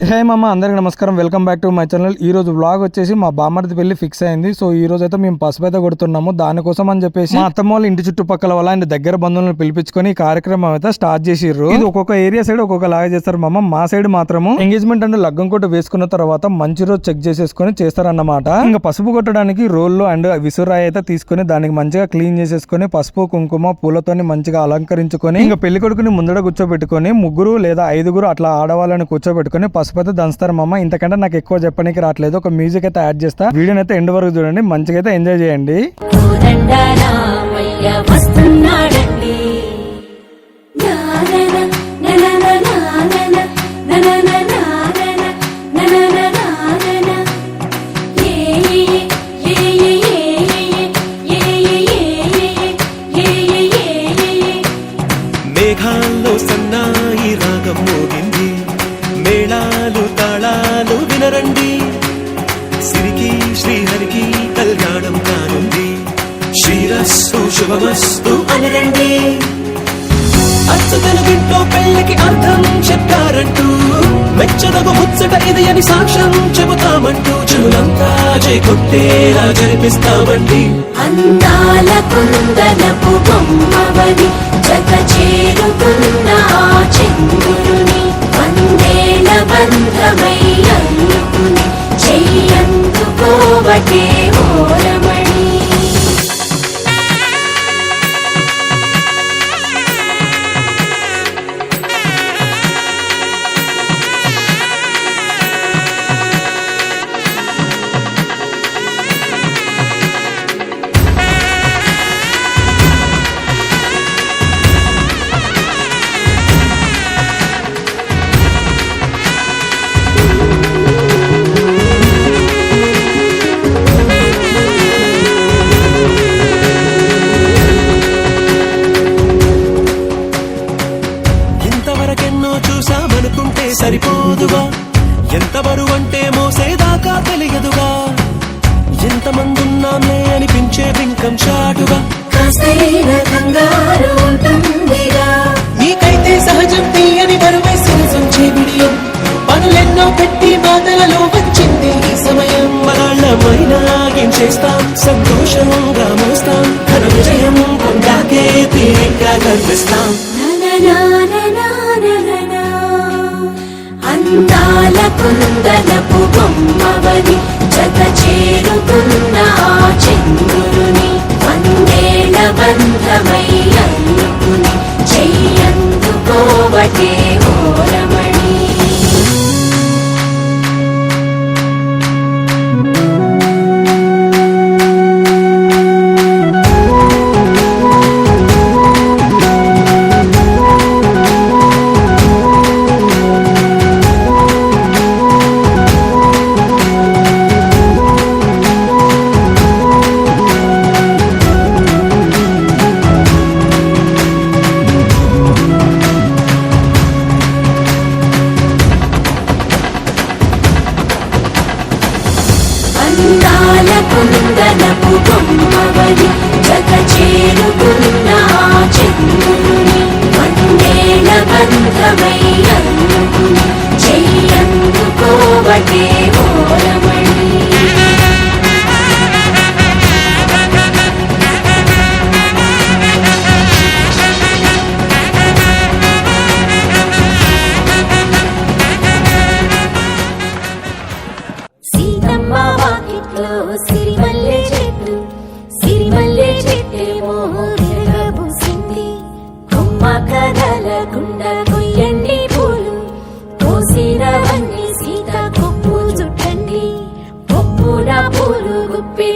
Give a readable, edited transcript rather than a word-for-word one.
హే మామ, అందరికి నమస్కారం. Welcome back to my channel. ఈ రోజు వ్లాగ్ వచ్చేసి మా బామ్మర్ది పెళ్లి ఫిక్స్ అయింది. సో ఈ రోజు అయితే మేము పసుపు అయితే కొడుతున్నాము. దానికోసం అని చెప్పేసి మా అత్తమ్మ వాళ్ళ ఇంటి చుట్టుపక్కల వాళ్ళ ఆయన దగ్గర బంధువులను పిలిపించుకొని ఈ కార్యక్రమం అయితే స్టార్ట్ చేసిర్రు. ఇది ఒక్కొక్క ఏరియా సైడ్ ఒక్కొక్క లాగా చేస్తారు మామ. మా సైడ్ మాత్రము ఎంగేజ్మెంట్ అంటే లగ్గం కొట్టు వేసుకున్న తర్వాత మంచి రోజు చెక్ చేసేసుకొని చేస్తారన్నమాట. ఇంకా పసుపు కొట్టడానికి రోళ్ళు అండ్ విసురాయి అయితే తీసుకుని దానికి మంచిగా క్లీన్ చేసేసుకొని పసుపు కుంకుమ పూలతోని మంచిగా అలంకరించుకొని ఇంకా పెళ్లి కొడుకుని ముందర కూర్చోబెట్టుకొని 3 లేదా 5 అట్లా ఆడవాళ్ళని కూర్చోబెట్టుకొని పసుపు అయితే దంచుతారు మామ. ఇంతకంటే నాకు ఎక్కువ చెప్పడానికి రావట్లేదు. ఒక మ్యూజిక్ అయితే యాడ్ చేస్తా. వీడియోని అయితే ఎండ్ వరకు చూడండి, మంచిగా అయితే ఎంజాయ్ చేయండి. మేఘాల్లో సన్నాయి రాగం మోగింది, మేళాలు తాళాలు వినరండి, సిరికి శ్రీహరికి కళ్యాణం కానుంది, శ్రీరస్తు శుభమస్తు అనరండి. అచ్చతల ఇంట్లో పెళ్లికి అర్థం చెప్పారంటూ మెచ్చదగు ముచ్చట ఇది అని సాక్ష్యం చెబుతామంటూ చెవులంతా జై కొట్టేలా జరిపిస్తామండి. అందాల కుందనపు బొమ్మవని జత చేరుకున్న ఆ చెంగురుని వందేల బంధమై అందుకుని చెయ్యందుకోవటే ఓరమణి. చూసామనుకుంటే సరిపోదుగా, ఎంత బరువంటే మోసేదాకా తెలియదుగా, ఎంతమందున్నామే అనిపించే బింకం చాటుగా నీకైతే సహజం తీయని బరువై సొంచే బిడియం, పనులెన్నో పెట్టి బాధలలో వచ్చింది ఈ సమయం. మనాళ్ళమైనా ఏం చేస్తాం, సంతోషంగా మోస్తాం, ఘన విజయం పొందాకే తీరిగ్గా కనిపిస్తాం. అందాల కుందనపు బొమ్మవని జత చేరుకున్న ఆ చెంగురుని వందేల బంధమై అందుకుని చెయ్యందుకోవటే ఓరమణి. అందాల కుందనపు బొమ్మవని జత చేరుకున్న ఆ చెంగురుని వందేల బంధమై అందుకుని చెయ్యందుకోవటే ఓరమణి. సీతమ్మ వాకిట్లో సిరిమల్లె చెట్టు, సిరిమల్లె చెట్టేమో విరగబూసింది, కొమ్మ కదలకుండా కొయ్యండి పూలు, కోసినవన్నీ సీత కొప్పు చుట్టండి, కొప్పున పూలు గుప్పే